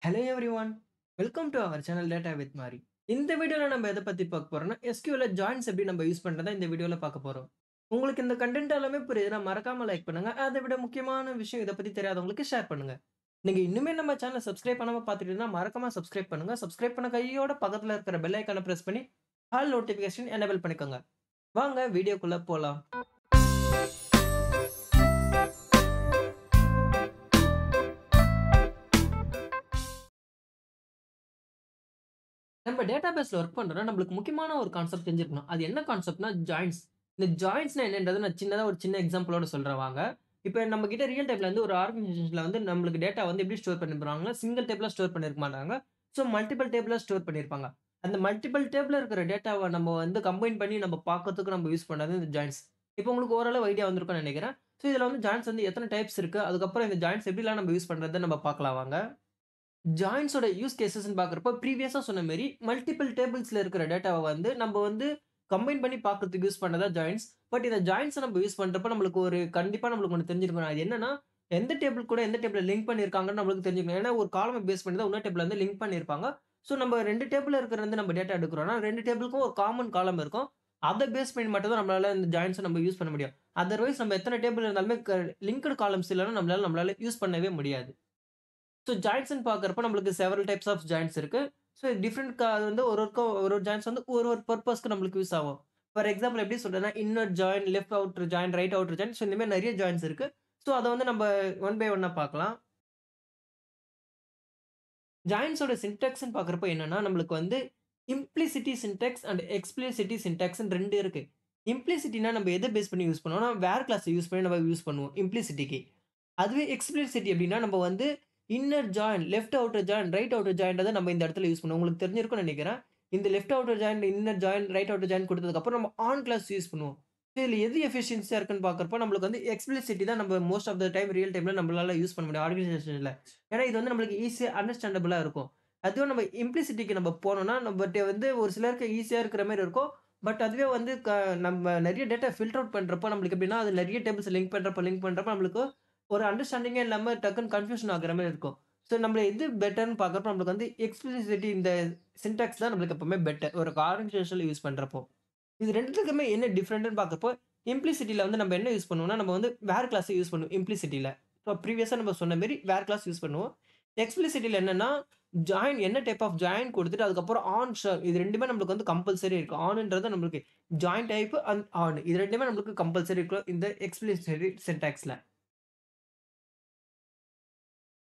Hello everyone, welcome to our channel Data with Mari. இந்த வீடியோல நம்ம எதை பத்தி பார்க்க போறோம்னா SQL ஜாயின்ஸ் எப்படி நம்ம யூஸ் பண்றதா இந்த வீடியோல பார்க்க போறோம். உங்களுக்கு இந்த கண்டென்ட் எல்லாமே புரியுதுன்னா மறக்காம லைக் பண்ணுங்க. அதை விட முக்கியமான விஷயம் இதை பத்தி தெரியாதவங்களுக்கு ஷேர் பண்ணுங்க. நீங்க இன்னுமே நம்ம சேனலை சப்ஸ்கிரைப் பண்ணாம பார்த்துட்டு இருந்தா மறக்காம சப்ஸ்கிரைப் பண்ணுங்க. சப்ஸ்கிரைப் பண்ண கையோட பக்கத்துல இருக்கிற பெல் ஐக்கானை பிரஸ் பண்ணி ஆல் நோட்டிபிகேஷன் எனேபிள் பண்ணிக்கோங்க. வாங்க வீடியோக்குள்ள போலாம். நம்ம டேட்டாபேஸ்ல ஒர்க் பண்றோம்னா, நம்மளுக்கு முக்கியமான ஒரு கான்செப்ட் தெரிஞ்சிருக்கணும். அது என்ன கான்செப்ட்னா ஜாயின்ஸ். இந்த ஜாயின்ஸ்னா என்னன்றத நான் சின்னதா ஒரு சின்ன எக்ஸாம்பிளோட சொல்றேன் வாங்க. இப்ப நம்ம கிட்ட ரியல் டைம்ல வந்து ஒரு ஆர்கனைசேஷன்ல வந்து நம்மளுக்கு டேட்டா வந்து எப்படி ஸ்டோர் பண்ணிருப்பாங்கன்னா, சிங்கிள் டேபிளா ஸ்டோர் பண்ணியிருக்க மாட்டாங்க. ஸோ மல்டிபிள் டேபிளா ஸ்டோர் பண்ணியிருப்பாங்க. அந்த மல்டிபிள் டேபிள்ல இருக்கிற டேட்டாவ நம்ம வந்து கம்பைன் பண்ணி நம்ம பார்க்கறதுக்கு நம்ம யூஸ் பண்ணது இந்த ஜாயின்ஸ். இப்போ உங்களுக்கு ஓரளவு ஐடியா வந்திருக்கும்னு நெனைக்கிறேன். ஸோ இதுல வந்து ஜாயின்ஸ் வந்து எத்தன டைப்ஸ் இருக்கு, அதுக்கப்புறம் இந்த ஜாயின்ஸ் எப்படிலாம் நம்ம யூஸ் பண்றத நம்ம பார்க்கலாம் வாங்க. ஜாயின்ஸோட யூஸ் கேஸஸ்ன்னு பார்க்குறப்போ, ப்ரீவியஸா சொன்ன மாரி மல்டிபிள் டேபிள்ஸ்ல இருக்கிற டேட்டாவ வந்து நம்ப வந்து கம்பைன் பண்ணி பார்க்கறதுக்கு யூஸ் பண்ணது தான் ஜாயின்ஸ். பட் இந்த ஜாயின்ஸ நம்ம யூஸ் பண்றப்ப நம்மளுக்கு கண்டிப்பா நம்மளுக்கு ஒண்ணு தெரிஞ்சிருக்கணும். அது என்னன்னா, எந்த டேபிள் கூட எந்த டேபிள்ல லிங்க் பண்ணியிருக்காங்கன்னு நம்மளுக்கு தெரிஞ்சுக்கணும். ஏன்னா ஒரு காலம பேஸ் பண்ணி தான் இன்னொரு டேபிள்ல வந்து லிங்க் பண்ணியிருப்பாங்க. ஸோ நம்ம 2 டேபிள்ல இருக்கிறது வந்து நம்ம டேட்டா எடுக்கிறோம்னா, 2 டேபிளுக்கும் ஒரு காமன் காலம் இருக்கும். அத பேஸ் பண்ணி மட்டும் தான் நம்மளால இந்த ஜாயின்ஸ நம்ம யூஸ் பண்ண முடியும். அதர்வைஸ் நம்ம எத்தன டேபிள் இருந்தாலுமே லிங்க்டு காலம்ஸ் இல்லன்னா நம்மளால யூஸ் பண்ணவே முடியாது. ஸோ ஜாயின்ட்ஸ்ன்னு பார்க்கிறப்ப நம்மளுக்கு செவரல் டைப்ஸ் ஆஃப் ஜாயின்ட்ஸ் இருக்கு. ஸோ டிஃபரெண்ட் அது வந்து ஒரு ஜாயின்ட்ஸ் வந்து ஒரு பர்ப்பஸ்க்கு நம்மளுக்கு யூஸ் ஆகும். ஃபார் எக்ஸாம்பிள் எப்படி சொல்றேன்னா, inner join, left outer join, right outer join. So இந்த மாரி நெறைய ஜாயின்ட்ஸ் இருக்கு. ஸோ அத வந்து நம்ப ஒன் பை ஒன்னா பார்க்கலாம். ஜாயின்ட்ஸோட சின்டாக்ஸ்ன்னு பார்க்கிறப்ப என்னன்னா, நம்மளுக்கு வந்து இம்ப்ளிசிட்டி சின்டாக்ஸ் அண்ட் எக்ஸ்பிளிசிட்டி சின்டாக்ஸ்ன்னு 2 இருக்கு. இம்ப்ளிசிட்டினா நம்ம எத பேஸ் பண்ணி யூஸ் பண்ணுவோம்னா, வேர் கிளாஸ யூஸ் பண்ணி நம்ம யூஸ் பண்ணுவோம் இம்ப்ளிசிட்டிக்கு. அதுவே எக்ஸ்பிளிசிட்டி அப்டின்னா, நம்ம வந்து inner join, left outer join, right outer ஜாயின்றத நம்ம இந்த இடத்துல யூஸ் பண்ணுவோம். உங்களுக்கு தெரிஞ்சிருக்கும்னு நெனைக்கிறேன். இந்த left outer join, inner join, right outer join குடுத்ததுக்கு அப்புறம் நம்ம ஆன் கிளாஸ் யூஸ் பண்ணுவோம். இதுல எது எஃபிஷியன்ஸியா இருக்குன்னு பார்க்கிறப்போ, நம்மளுக்கு வந்து எக்ஸ்பிளிசிட்டி தான் நம்ம most of the time real டைம்ல நம்மளால யூஸ் பண்ண முடியும் ஆர்கனைசேஷன்ல. ஏன்னா இது வந்து நம்மளுக்கு ஈஸியா அண்டர்ஸ்டாண்டபிளா இருக்கும். அதுவே நம்ம இம்ப்ளிசிட்டிக்கு நம்ம போனோம்னா, நம்மட்ட வந்து ஒரு சிலருக்கு ஈஸியா இருக்கிற மாரி இருக்கும். பட் அதுவே வந்து நம்ம நெறைய டேட்டா ஃபில்டர் அவுட் பண்றப்போ நம்மளுக்கு எப்படின்னா, அது நெறைய டேபிள்ஸ் லிங்க் பண்றப்ப நம்மளுக்கு ஒரு அண்டர்ஸ்டாண்டிங்கே இல்லாம டக்குன்னு கன்ஃப்யூஷன் ஆகுற மாரி இருக்கும். ஸோ நம்மள எது பெட்டர்ன்னு பார்க்குறப்போ நம்மளுக்கு வந்து எக்ஸ்பிளிசிட்டி இந்த சின்டாக்ஸ் தான் நம்மளுக்கு எப்பவுமே பெட்டர். ஒரு ஆர்கனைசேஷன்ல யூஸ் பண்றப்போ. இது 2த்துக்குமே என்ன டிஃபரெண்ட்ன்னு பார்க்கிறப்போ, இம்ப்ளிசிட்டில வந்து நம்ம என்ன யூஸ் பண்ணுவோம்னா, நம்ம வந்து வேர் கிளாஸ யூஸ் பண்ணுவோம் இம்ப்ளிசிட்டில. இப்போ ப்ரீவியஸா நம்ம சொன்ன மாரி வேர் கிளாஸ் யூஸ் பண்ணுவோம். எக்ஸ்பிளிசிட்டில என்னன்னா, ஜாயின் என்ன டைப் ஆஃப் ஜாயின் குடுத்துட்டு அதுக்கப்புறம் ஆன் இது 2மே நம்மளுக்கு வந்து கம்பல்சரி இருக்கு. ஆன்ன்றது நம்மளுக்கு ஜாயின் டைப் அண்ட் ஆன் இது 2மே நம்மளுக்கு கம்பல்சரி இருக்கும் இந்த எக்ஸ்பிளிசிட்டி சின்டாக்ஸ்ல.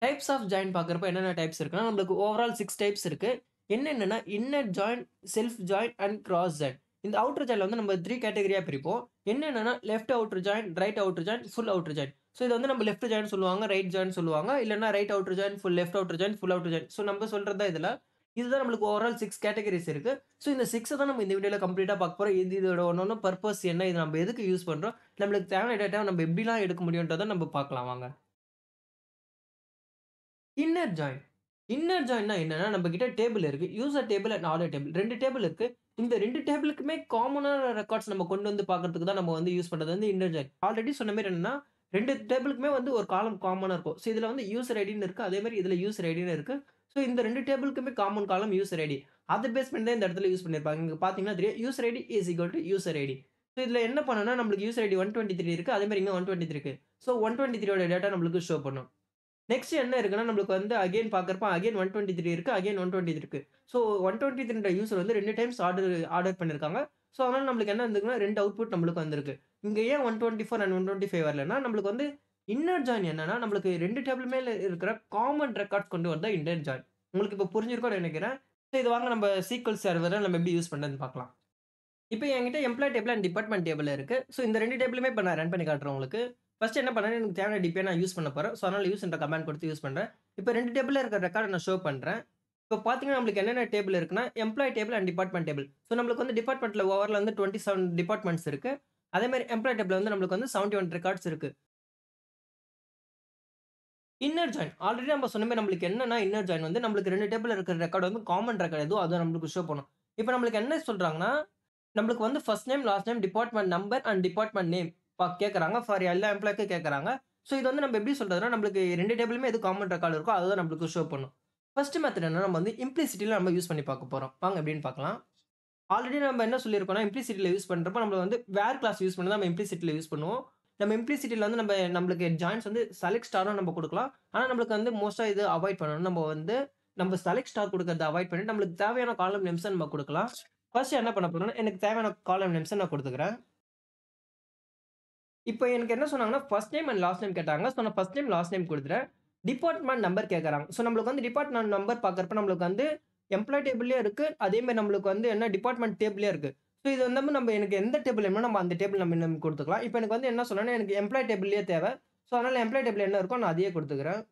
டைப்ஸ் ஆஃப் ஜாயின் பார்க்கிறப்ப என்னென்ன டைப்ஸ் இருக்குன்னா, நம்மளுக்கு ஓவரால் 6 டைப்ஸ் இருக்கு. என்னென்னன்னா, inner join, self join and cross join. இந்த அவுட்டர் ஜாயின்ல வந்து நம்ம 3 கேட்டகரியா பிரிப்போம். என்னென்னன்னா, left outer join, right outer join, full outer join. So இத வந்து நம்ம லெஃப்ட் ஜாயின் சொல்லுவாங்க, ரைட் ஜாயின் சொல்லுவாங்க. இல்லன்னா right outer join, left outer join, full outer join. So நம்ம சொல்றது தான் இதுல. இதுதான் நம்மளுக்கு ஓவரால் 6 கேட்டகரிஸ் இருக்கு. ஸோ இந்த 6 தான் நம்ம இந்த வீடியோல கம்ப்ளீட்டா பார்க்க போறோம். இதோட ஒண்ணொண்ணும் பர்ப்பஸ் என்ன? இது நம்ம எதுக்கு யூஸ் பண்றோம்? நம்மளுக்கு தேவையான டேட்டாவ நம்ம எப்படிலாம் எடுக்க முடியும்ன்றத நம்ம பார்க்கலாம் வாங்க. Inner join. இன்னர் ஜாயின்னா என்னன்னா, நம்ம கிட்ட டேபிள் இருக்கு. User table and order table. 2 table இருக்கு. இந்த 2 டேபிளுக்குமே காமனான ரெக்கார்ட்ஸ் நம்ம கொண்டு வந்து பார்க்கறதுக்கு தான் நம்ம வந்து யூஸ் பண்றது வந்து இன்னர் ஜாயின். ஆல்ரெடி சொன்ன மாரி என்னன்னா, 2 டேபிளுக்குமே வந்து ஒரு காலம் காமனா இருக்கும். ஸோ இதுல வந்து யூசர் ஐடின்னு இருக்கு. அதே மாரி இதுல யூசர் ஐடின்னு இருக்கு. ஸோ இந்த 2 டேபிளுக்குமே காமன் காலம் யூசர் ஐடி. அத பேஸ் பண்ணி தான் இந்த இடத்துல யூஸ் பண்ணியிருப்பாங்க. இங்க பார்த்தீங்கன்னா தெரியும். User ID is equal to user ID. So இதுல என்ன பண்ணும்னா, நம்மளுக்கு யூசர் ஐடி 123 இருக்கு. அதே மாரி இங்க 123 இருக்கு. ஸோ 123 ஓட டேட்டா நம்மளுக்கு ஷோ பண்ணும். நெக்ஸ்ட் என்ன இருக்குன்னா, நம்மளுக்கு வந்து அகைன் பார்க்கிறப்ப அகைன் 123 இருக்கு. அகைன் 123 இருக்கு. ஸோ 123ன்ற யூசர் வந்து 2 டைம்ஸ் ஆர்டர் பண்ணியிருக்காங்க. ஸோ அதனால நம்மளுக்கு என்ன வந்திருக்குன்னா 2 அவுட்புட் நம்மளுக்கு வந்திருக்கு. இங்க ஏன் 124 அண்ட் 125 வரலன்னா, நம்மளுக்கு வந்து இன்னர் ஜாயின் என்னன்னா, நம்மளுக்கு 2 டேபிள் மேல இருக்கிற காமன் ரெக்கார்ட்ஸ் கொண்டு வரது தான் இன்னர் ஜாயின். உங்களுக்கு இப்ப புரிஞ்சிருக்கும்னு நெனைக்கிறேன். ஸோ இது வாங்க நம்ம SQL சர்வர நம்ம எப்படி யூஸ் பண்றதுன்னு பார்க்கலாம். இப்ப என்கிட்ட employee table and department table இருக்கு. ஸோ இந்த 2 டேபிளுமே இப்ப நான் ரன் பண்ணி காட்டுறேன் உங்களுக்கு. ஃபர்ஸ்ட் என்ன பண்ணேன்னா, எனக்கு தேவையான டிபிய நான் யூஸ் பண்ண போறேன். ஸோ அதனால யூஸ்ன்ற கமாண்ட் குடுத்து யூஸ் பண்றேன். இப்ப 2 டேபிள்ல இருக்கிற ரெக்கார்ட நான் ஷோ பண்றேன். இப்ப பார்த்தீங்கன்னா, நம்மளுக்கு என்னென்ன டேபிள் இருக்குன்னா, employee table and department table. So நம்மளுக்கு வந்து டிபார்ட்மெண்ட்ல ஓவரால் வந்து 27 டிபார்ட்மெண்ட்ஸ் இருக்கு. அதே மாரி எம்ப்ளாயி டேபிள்ல வந்து நம்மளுக்கு வந்து 71 ரெக்கார்ட்ஸ் இருக்கு. இன்னர் ஜாயின் ஆல்ரெடி நம்ம சொன்ன மாரி நம்மளுக்கு என்னன்னா, இன்னர் ஜாயின் வந்து நம்மளுக்கு 2 டேபிள்ல இருக்கிற ரெக்கார்ட் வந்து காமன் ரெக்கார்ட் எதுவோ அத நம்மளுக்கு ஷோ பண்ணும். இப்ப நம்மளுக்கு என்ன சொல்றாங்கன்னா, நம்மளுக்கு வந்து first name, last name, department number and department name கேட்கறாங்க. ஃபார் எல்லா எம்ப்ளாய்க்கும் கேட்கறாங்க. ஸோ இது வந்து நம்ம எப்படி சொல்றதுன்னா, நம்மளுக்கு 2 டேபிளுமே எது காமன் ரெக்கார்ட் இருக்கோ, அதுதான் நம்மளுக்கு ஷோ பண்ணும். ஃபர்ஸ்ட் மெத்தட் என்னன்னா, நம்ம வந்து இம்ப்ளிசிட்டில நம்ம யூஸ் பண்ணி பார்க்க போறோம். வாங்க எப்படின்னு பார்க்கலாம். ஆல்ரெடி நம்ம என்ன சொல்லியிருக்கோம்னா, இம்ப்ளிசிட்டில யூஸ் பண்றப்ப நம்ம வந்து வேர் கிளாஸ் யூஸ் பண்ணி தான் நம்ம இம்ப்ளிசிட்டில யூஸ் பண்ணுவோம். நம்ம இம்ப்ளிசிட்டில வந்து நம்மளுக்கு ஜாயின்ஸ் வந்து செலக்ட் ஸ்டாரும் நம்ம குடுக்கலாம். ஆனா நம்மளுக்கு வந்து மோஸ்ட்டா இது அவாய்ட் பண்ணணும். நம்ம வந்து நம்ம செலக்ட் ஸ்டார் குடுக்கறத அவாய்ட் பண்ணிட்டு, நம்மளுக்கு தேவையான காலம் நேம்ஸ நம்ம குடுக்கலாம். ஃபர்ஸ்ட் என்ன பண்ண போறோம்னா, எனக்கு தேவையான காலம் நேம்ஸ நான் குடுத்துக்கிறேன். இப்ப எனக்கு என்ன சொன்னாங்கன்னா, first name and last name கேட்டாங்க. ஸோ நான் ஃபர்ஸ்ட் நேம், லாஸ்ட் நேம் குடுத்துட்டேன். டிபார்ட்மெண்ட் நம்பர் கேட்கறாங்க. ஸோ நம்மளுக்கு வந்து டிபார்ட்மெண்ட் நம்பர் பார்க்கறப்ப நம்மளுக்கு வந்து எம்ப்ளாயி டேபிள்லயும் இருக்கு. அதே மாரி நம்மளுக்கு வந்து என்ன டிபார்ட்மெண்ட் டேபிள்லயும் இருக்கு. ஸோ இது வந்து நம்ம எனக்கு எந்த டேபிள் வேணுமோ நம்ம அந்த டேபிள் நம்ம குடுத்துக்கலாம். இப்ப எனக்கு வந்து என்ன சொன்னேன்னா, எனக்கு எம்ப்ளாயி டேபிள்லயே தேவை. ஸோ அதனால எம்ப்ளாயி டேபிள் என்ன இருக்கோ நான் அதையே குடுத்துக்கிறேன்.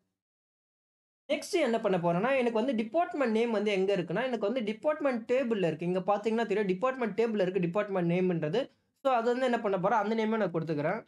நெக்ஸ்ட் என்ன பண்ண போறேன்னா, எனக்கு வந்து டிபார்ட்மெண்ட் நேம் வந்து எங்க இருக்குன்னா, எனக்கு வந்து டிபார்ட்மெண்ட் டேபிள்ல இருக்கு. இங்க பார்த்தீங்கன்னா தெரியும். டிபார்ட்மெண்ட் டேபிள்ல இருக்கு டிபார்ட்மெண்ட் நேம்ன்றது. ஸோ அது வந்து என்ன பண்ண போறேன், அந்த நேம நான் குடுத்துக்கிறேன்.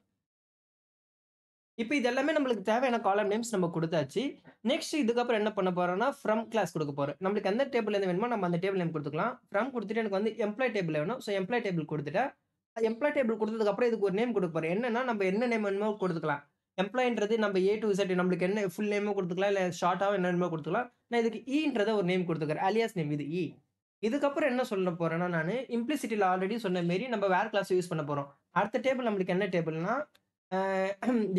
இப்ப இது எல்லாமே நம்மளுக்கு தேவையான காலம் நேம்ஸ் நம்ம குடுத்தாச்சு. நெக்ஸ்ட் இதுக்கப்புறம் என்ன பண்ண போறோம்னா, ஃப்ரம் கிளாஸ் குடுக்க போறேன். நம்மளுக்கு எந்த டேபிள்ல இருந்து வேணுமோ நம்ம அந்த டேபிள் நேம் குடுத்துக்கலாம். ஃப்ரம் குடுத்துட்டு எனக்கு வந்து எம்ப்ளாயி டேபிள் வேணும். ஸோ எம்ப்ளாயி டேபிள் குடுத்துட்டேன். எம்ப்ளாயி டேபிள் குடுத்ததுக்கு அப்புறம் இதுக்கு ஒரு நேம் குடுக்க போறேன். என்னன்னா, நம்ம என்ன நேம் வேணுமோ குடுத்துக்கலாம். எம்ப்ளாயின்றது நம்ம ஏ டூ இசட் நம்மளுக்கு என்ன ஃபுல் நேமும் குடுத்துக்கலாம். இல்ல ஷார்ட்டாவும் என்ன வேணுமோ குடுத்துக்கலாம். நான் இதுக்கு ஈன்றத ஒரு நேம் குடுத்துக்கிறேன். அலியாஸ் நேம் இது ஈ. இதுக்கப்புறம் என்ன சொல்ல போறேன்னா நானு, இம்ப்ளிசிட்டில ஆல்ரெடி சொன்ன மாரி நம்ம வேர் கிளாஸ் யூஸ் பண்ண போறோம். அடுத்த டேபிள் நம்மளுக்கு என்ன டேபிள்னா, அ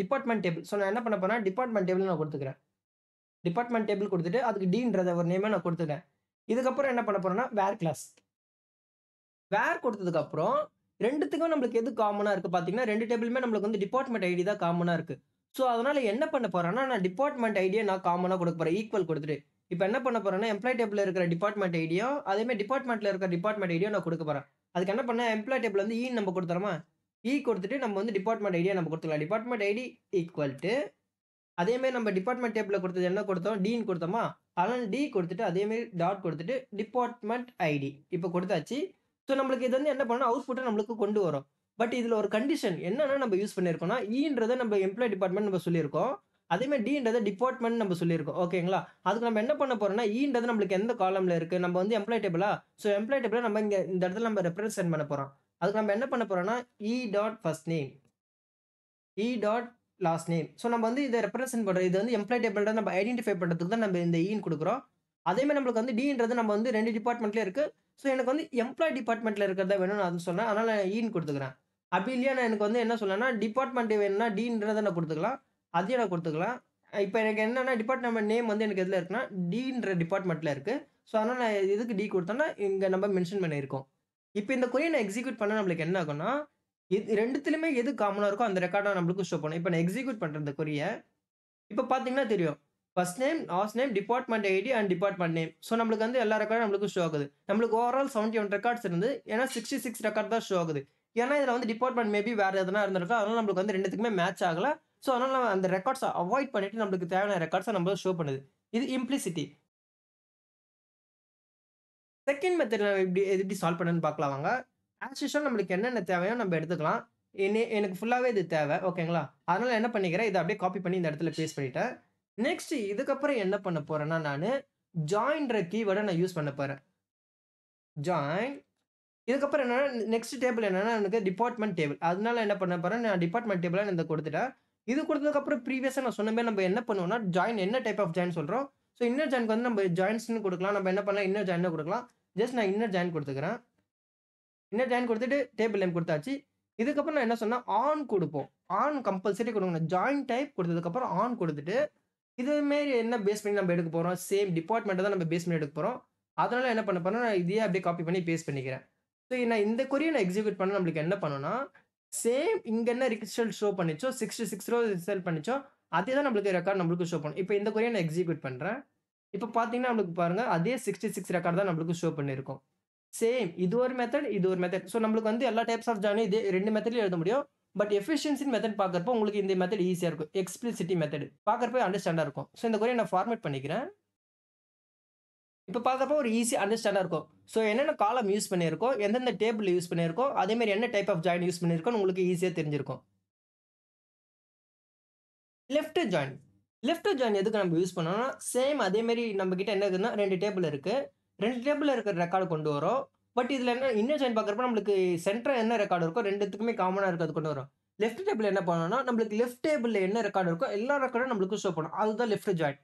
டிபார்ட்மெண்ட் டேபிள். ஸோ நான் என்ன பண்ண போறேன்னா, டிபார்ட்மெண்ட் டேபிள் நான் குடுத்துக்கிறேன். டிபார்ட்மெண்ட் டேபிள் குடுத்துட்டு, அதுக்கு டீன்றத ஒரு நேம நான் குடுத்துட்டேன். இதுக்கப்புறம் என்ன பண்ண போறேன்னா, வேர் கிளாஸ். வேர் குடுத்ததுக்கு அப்புறம் 2த்துக்கும் நம்மளுக்கு எது காமனா இருக்கு பார்த்தீங்கன்னா, 2 டேபிளுமே நம்மளுக்கு வந்து டிபார்ட்மெண்ட் ஐடி தான் காமனா இருக்கு. ஸோ அதனால என்ன பண்ண போறேன்னா, நான் டிபார்ட்மெண்ட் ஐடிய நான் காமனா குடுக்க போறேன். ஈக்குவல் குடுத்துட்டு. இப்ப என்ன பண்ண போறேன்னா, எம்ப்ளாயி டேபிள்ல இருக்கிற டிபார்ட்மெண்ட் ஐடியும், அதே மாரி டிபார்ட்மெண்ட்ல இருக்கிற டிபார்ட்மெண்ட் ஐடியும் நான் குடுக்க போறேன். அதுக்கு என்ன பண்ணேன், எம்ப்ளாயி டேபிள் வந்து ஈன்னு நம்ம குடுத்துறோமா? ஈ குடுத்துட்டு நம்ம வந்து டிபார்ட்மெண்ட் ஐடிய நம்ம குடுத்துக்கலாம். டிபார்ட்மெண்ட் ஐடி ஈக்குவல் டூ அதே மாரி நம்ம டிபார்ட்மெண்ட் டேபிள்ல குடுத்தது என்ன குடுத்தோம்? டீன்னு குடுத்தோமா? அதனால டி குடுத்துட்டு, அதே மாரி டாட் குடுத்துட்டு, டிபார்ட்மெண்ட் ஐடி இப்ப குடுத்தாச்சு. ஸோ நம்மளுக்கு இது வந்து என்ன பண்ணணும், அவுட்புட்ட நம்மளுக்கு கொண்டு வரும். பட் இதுல ஒரு கண்டிஷன் என்னன்னா நம்ம யூஸ் பண்ணியிருக்கோம்னா, ஈன்றத நம்ம எம்ப்ளாயி டிபார்ட்மெண்ட் நம்ம சொல்லியிருக்கோம். அதே மாரி டீன்றத டிபார்ட்மெண்ட் நம்ம சொல்லியிருக்கோம். ஓகேங்களா? அதுக்கு நம்ம என்ன பண்ண போறோம்னா, ஈன்றது நம்மளுக்கு எந்த காலம்ல இருக்கு? நம்ம வந்து எம்ப்ளாயி டேபிளா? ஸோ எம்ப்ளாயி டேபிள நம்ம இங்க இந்த இடத்துல நம்ம ரெப்ரசன்ட் பண்ண போறோம். அதுக்கு நம்ம என்ன பண்ண போறோம்னா, இ டாட் ஃபர்ஸ்ட் நேம் இ டாட் லாஸ்ட் நேம். ஸோ நம்ம வந்து இத ரெப்ரசன்ட் பண்றோம். இது வந்து எம்ப்ளாயி டேபிள்ல நம்ம ஐடென்டிஃபை பண்றதுக்கு தான் நம்ம இந்த ஈன்னு குடுக்குறோம். அதே மாரி நம்மளுக்கு வந்து டீன்றது நம்ம வந்து 2 டிபார்ட்மெண்ட்லயும் இருக்கு. ஸோ எனக்கு வந்து எம்ப்ளாயி டிபார்ட்மெண்ட்ல இருக்கிறதா வேணும்னு நான் சொன்னேன். அதனால நான் ஈன்னு குடுத்துக்கிறேன். அப்படி இல்லையா நான் எனக்கு வந்து என்ன சொல்லலாம்னா, டிபார்ட்மெண்ட் வேணும்னா டீன்றத நான் குடுத்துக்கலாம். அதையும் நான் குடுத்துக்கலாம். இப்ப எனக்கு என்னன்னா டிபார்ட்மெண்ட் நேம் வந்து எனக்கு எதுல இருக்குன்னா, டீன்ற டிபார்ட்மெண்ட்ல இருக்கு. ஸோ அதனால நான் எதுக்கு டி குடுத்தேன்னா, இங்க நம்ம மென்ஷன் பண்ணியிருக்கோம். இப்ப இந்த கொரிய நான் எக்ஸிக்யூட் பண்ணா நம்மளுக்கு என்ன ஆகும்னா, இது 2த்துலயுமே எது காமனா இருக்கோ அந்த ரெக்கார்ட நம்மளுக்கு ஷோ பண்ணும். இப்ப நான் எக்ஸிக்யூட் பண்றேன் இந்த கொரிய. இப்ப பார்த்தீங்கன்னா தெரியும். First name, last name, department ID and department name. So நம்மளுக்கு வந்து எல்லா ரெக்கார்டும் நம்மளுக்கு ஷோ ஆகுது. நம்மளுக்கு ஓவரால் 71 ரெக்கார்ட்ஸ் இருந்து ஏன்னா 66 ரெக்கார்ட் தான் ஷோ ஆகுது. ஏன்னா இதுல வந்து டிபார்ட்மெண்ட் மேபி வேற எதனா இருந்திருக்கும். அதனால நம்மளுக்கு வந்து 2த்துக்குமே மேட்ச் ஆகல. ஸோ அதனால நம்ம அந்த ரெக்கார்ட்ஸ அவாய்ட் பண்ணிட்டு நம்மளுக்கு தேவையான ரெக்கார்ட்ஸ நம்மளுக்கு ஷோ பண்ணுது. இது இம்ப்ளிசிட்டி. செகண்ட் மெத்தட் நான் எப்படி சால்வ் பண்ணேன்னு பார்க்கலாம் வாங்க. ஆஸ் யூசுவல் நம்மளுக்கு என்னென்ன தேவையோ நம்ம எடுத்துக்கலாம். எனக்கு ஃபுல்லாவே இது தேவை. ஓகேங்களா? அதனால என்ன பண்ணிக்கிறேன், இத அப்படியே காப்பி பண்ணி இந்த இடத்துல பேஸ்ட் பண்ணிட்டேன். நெக்ஸ்ட் இதுக்கப்புறம் என்ன பண்ண போறேன்னா நானு, ஜாயின்ற கீவேர்ட நான் யூஸ் பண்ண போறேன். ஜாயின் இதுக்கப்புறம் என்னன்னா, நெக்ஸ்ட் டேபிள் என்னன்னா, எனக்கு டிபார்ட்மெண்ட் டேபிள். அதனால என்ன பண்ண போறேன், நான் டிபார்ட்மெண்ட் டேபிள இந்த குடுத்துட்டேன். இது குடுத்ததுக்கப்புறம் ப்ரீவியஸா நான் சொன்ன மாரி நம்ம என்ன பண்ணுவோம்னா, ஜாயின் என்ன டைப் ஆஃப் ஜாயின் சொல்றோம். ஸோ இன்னர் ஜாயின்க்கு வந்து நம்ம ஜாயின்ஸ்ன்னு குடுக்கலாம். நம்ம என்ன பண்ணலாம், இன்னர் ஜாயின்னு குடுக்கலாம். ஜஸ்ட் நான் இன்னர் ஜாயின் குடுத்துக்கிறேன். இன்னர் ஜாயின் குடுத்துட்டு டேபிள் நேம் குடுத்தாச்சு. இதுக்கப்புறம் நான் என்ன சொன்னேன், ஆன் குடுப்போம். ஆன் கம்பல்சரி குடுக்கணும். ஜாயின் டைப் குடுத்ததுக்கப்புறம் ஆன் குடுத்துட்டு, இது மாரி என்ன பேஸ் பண்ணி நம்ம எடுக்க போறோம், சேம் டிபார்ட்மெண்ட்ட தான் நம்ம பேஸ் பண்ணி எடுக்க போறோம். அதனால என்ன பண்ண போறேன்னா, நான் இதையே அப்படியே காப்பி பண்ணி பேஸ்ட் பண்ணிக்கிறேன். ஸோ நான் இந்த கொரிய நான் எக்ஸிக்யூட் பண்ணா நம்மளுக்கு என்ன பண்ணும்னா, சேம் இங்க என்ன ரிசல்ட் ஷோ பண்ணிச்சோ, 66 ரோ ரிசல்ட் பண்ணிச்சோ, அதே தான் நம்மளுக்கு ரெக்கார்ட் நம்மளுக்கு ஷோ பண்ணும். இப்ப இந்த கொரிய நான் எக்ஸிக்யூட் பண்றேன். இப்ப பார்த்தீங்கன்னா, நம்மளுக்கு பாருங்க அதே 66 ரெக்கார்ட் தான் நம்மளுக்கு ஷோ பண்ணியிருக்கும். சேம். இது ஒரு மெத்தட், இது ஒரு மெத்தட். ஸோ நம்மளுக்கு வந்து எல்லா டைப்ஸ் ஆஃப் ஜார்னி இதே 2 மெத்தட்லயும் எழுத முடியும். பட் எஃபிஷியன்சி மெத்தட் பார்க்கறப்போ உங்களுக்கு இந்த மெத்தட் ஈஸியா இருக்கும். Explicitly method. பார்க்கறப்போ அண்டர்ஸ்டாண்டா இருக்கும். ஸோ இந்த கொரிய நான் ஃபார்மேட் பண்ணிக்கிறேன். இப்ப பார்க்கறப்போ ஒரு ஈஸி அண்டர்ஸ்டாண்டா இருக்கும். ஸோ என்னென்ன காலம் யூஸ் பண்ணியிருக்கோம், எந்தெந்த டேபிள் யூஸ் பண்ணியிருக்கோம், அதே மாரி என்ன டைப் ஆஃப் ஜாயின் யூஸ் பண்ணியிருக்கோம்னு உங்களுக்கு ஈஸியா தெரிஞ்சிருக்கும். Left join. லெஃப்ட் ஜாயின் எதுக்கு நம்ம யூஸ் பண்ணோம்னா, சேம் அதே மாரி நம்ம கிட்ட என்ன இருக்குன்னா 2 டேபிள் இருக்கு. 2 டேபிள்ல இருக்கிற ரெக்கார்ட் கொண்டு வரோம். பட் இதுல என்ன இன்னர் ஜாயின் பார்க்கிறப்ப நம்மளுக்கு சென்டரா என்ன ரெக்கார்ட் இருக்கோ 2த்துக்குமே காமனா இருக்கிறது கொண்டு வரும். லெஃப்ட் டேபிள் என்ன பண்ணணும்னா, நம்மளுக்கு லெஃப்ட் டேபிள்ல என்ன ரெக்கார்ட் இருக்கோ எல்லா ரெக்கார்டும் நம்மளுக்கு ஷோ பண்ணும். அதுதான் லெஃப்ட் ஜாயின்.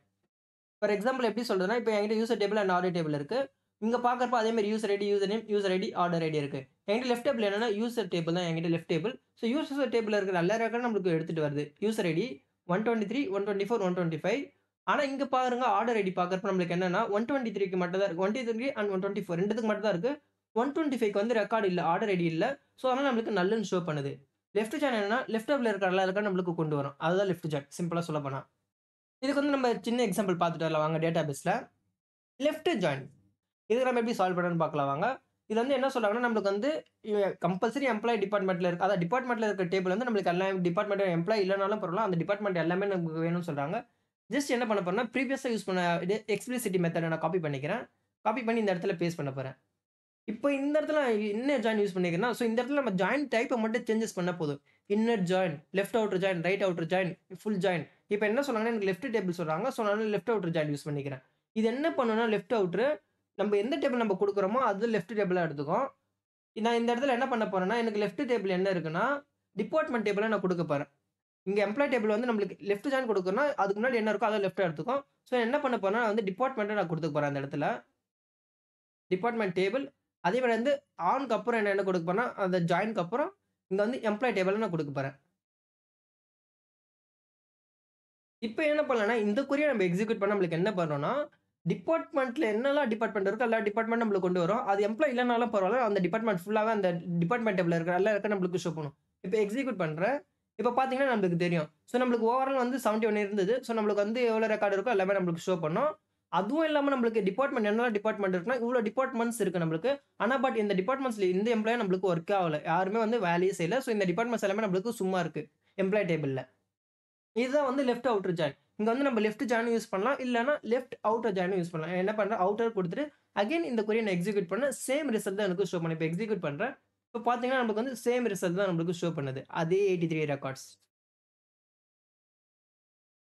ஃபார் எக்ஸாம்பிள் எப்படி சொல்றதுன்னா, இப்ப என்கிட்ட user table and order table இருக்கு. இங்க பார்க்கறப்ப அதே மாரி user ID, user name, user ID, order ID இருக்கு. என்கிட்ட லெஃப்ட் டேபிள் என்னன்னா, யூசர் டேபிள் தான் என்கிட்ட லெஃப்ட் டேபிள். ஸோ யூசர் டேபிள்ல இருக்கிற எல்லா ரெக்கார்டும் நம்மளுக்கு எடுத்துட்டு வருது. User ID 123, 124, 125. ஆனா இங்க பாருங்க ஆர்டர் ஐடி பார்க்கறப்ப நம்மளுக்கு என்னன்னா, 123க்கு மட்டும் தான் இருக்கு. 123 அண்ட் 124 2த்துக்கு மட்டும் தான் இருக்கு. 125க்கு வந்து ரெக்கார்ட் இல்ல. ஆர்டர் ஐடி இல்ல. ஸோ அதனால நம்மளுக்கு நல்ன்னு ஷோ பண்ணுது. லெஃப்ட் ஜாயின் என்னன்னா, லெஃப்ட் டேபிள்ல இருக்கிற எல்லா ரெக்கார்டும் நம்மளுக்கு கொண்டு வரும். அதுதான் லெஃப்ட் ஜாயின் சிம்பிளா சொல்லப்போனா. இதுக்கு வந்து நம்ம சின்ன எக்ஸாம்பிள் பார்த்துட்டு வரலாம் வாங்க டேட்டாபேஸ்ல. Left join. இதுக்கு நம்ம எப்படி சால்வ் பண்ணணும்னு பார்க்கலாம் வாங்க. இதுல வந்து என்ன சொல்றாங்கன்னா, நம்மளுக்கு வந்து கம்பல்சரி எம்ப்ளாயி டிபார்ட்மென்ட்ல இருக்கு. அதான் டிபார்ட்மென்ட்ல இருக்க டேபிள் வந்து நம்மளுக்கு எல்லா டிபார்ட்மென்ட் எம்ப்ளாயி இல்லனாலும் பரவால்ல. அந்த டிபார்ட்மென்ட் எல்லாமே நமக்கு வேணும்னு சொல்றாங்க. ஜஸ்ட் என்ன பண்ண போறேன்னா, ப்ரீவியஸா யூஸ் பண்ண எக்ஸ்பிளிசிட்டி மெத்தட நான் காப்பி பண்ணிக்கிறேன். காப்பி பண்ணி இந்த இடத்துல பேஸ்ட் பண்ண போறேன். இப்போ இந்த இடத்துல இன்னர் ஜாயின் யூஸ் பண்ணிக்கிறேன்னா, ஸோ இந்த இடத்துல நம்ம ஜாயின் டைப்ப மட்டும் சேஞ்சஸ் பண்ணா போதும். Inner join, left outer join, right outer join, full join. இப்ப என்ன சொன்னாங்கன்னா, எனக்கு லெஃப்ட் டேபிள் சொல்றாங்க. ஸோ நான் லெஃப்ட் அவுட்டர் ஜாயின் யூஸ் பண்ணிக்கிறேன். இது என்ன பண்ணும்னா, லெஃப்ட் அவுட்டர் நம்ம எந்த டேபிள் நம்ம குடுக்குறோமோ, அது லெஃப்ட் டேபிளா எடுத்துக்கும். நான் இந்த இடத்துல என்ன பண்ண போறேன்னா, எனக்கு லெஃப்ட் டேபிள் என்ன இருக்குன்னா, டிபார்ட்மென்ட் டேபிள நான் குடுக்க போறேன். இங்க எம்ப்ளாயி டேபிள் வந்து நம்மளுக்கு லெஃப்ட் ஜாயின் குடுக்கணும்னா, அதுக்கு முன்னாடி என்ன இருக்கோ அத லெஃப்ட்டா எடுத்துக்கும். ஸோ என்ன பண்ண போறேன்னா, வந்து டிபார்ட்மென்ட்ட நான் குடுத்துக்க போறேன் அந்த இடத்துல. Department table. அதே மாரி வந்து ஆன்க்கு அப்புறம் என்ன குடுக்க போறேன்னா, அந்த ஜாயின்க்கு அப்புறம் இங்க வந்து எம்ப்ளாயி டேபிள நான் குடுக்க போறேன். இப்ப என்ன பண்ணலாம்னா, இந்த கொரிய நம்ம எக்ஸிக்யூட் பண்ணா நம்மளுக்கு என்ன பண்ணணும்னா, டிபார்ட்மென்ட்ல என்னலாம் டிபார்ட்மென்ட் இருக்கோ, எல்லா டிபார்ட்மென்ட் நம்மளுக்கு கொண்டு வரும். அது எம்ப்ளாயி இல்லனாலும் பரவால்ல. அந்த டிபார்ட்மென்ட் ஃபுல்லாவே அந்த டிபார்ட்மென்ட் டேபிள்ல இருக்கிற எல்லா ரெக்கார்டும் நம்மளுக்கு ஷோ பண்ணும். இப்ப எக்ஸிக்யூட் பண்றேன். இப்ப பார்த்தீங்கன்னா நம்மளுக்கு தெரியும். ஸோ நம்மளுக்கு ஓவரால் வந்து 71 இருந்தது. ஸோ நம்மளுக்கு வந்து எவ்வளோ ரெக்கார்ட் இருக்கோ எல்லாமே நம்மளுக்கு ஷோ பண்ணும். அதுவும் இல்லாம நம்மளுக்கு டிபார்ட்மென்ட் என்னலாம் டிபார்ட்மென்ட் இருக்குன்னா, இவ்ளோ டிபார்ட்மென்ட்ஸ் இருக்கு நம்மளுக்கு. ஆனா இந்த டிபார்ட்மென்ட்ஸ்ல இந்த எம்ப்ளாயி நம்மளுக்கு ஒர்க் ஆவல. யாருமே வந்து வேலையே செய்யல. ஸோ இந்த டிபார்ட்மென்ட்ஸ் எல்லாமே நம்மளுக்கு சும்மா இருக்கு. எம்ப்ளாயி டேபிள்ல. இதுதான் வந்து லெஃப்ட் அவுட்டர் ஜாயின். இங்க வந்து நம்ம லெஃப்ட் ஜாயினும் யூஸ் பண்ணலாம். இல்லன்னா லெஃப்ட் அவுட்டர் ஜாயினும் யூஸ் பண்ணலாம். என்ன பண்றேன் அவுட்டர் குடுத்துட்டு, அகைன் இந்த கொரிய நான் எக்ஸிக்யூட் பண்ணேன். சேம் ரிசல்ட் தான் எனக்கு ஷோ பண்ணும். இப்ப எக்ஸிக்யூட் பண்றேன். இப்ப பார்த்தீங்கன்னா, நமக்கு வந்து சேம் ரிசல்ட் தான் நம்மளுக்கு ஷோ பண்ணுது. அதே 83 records.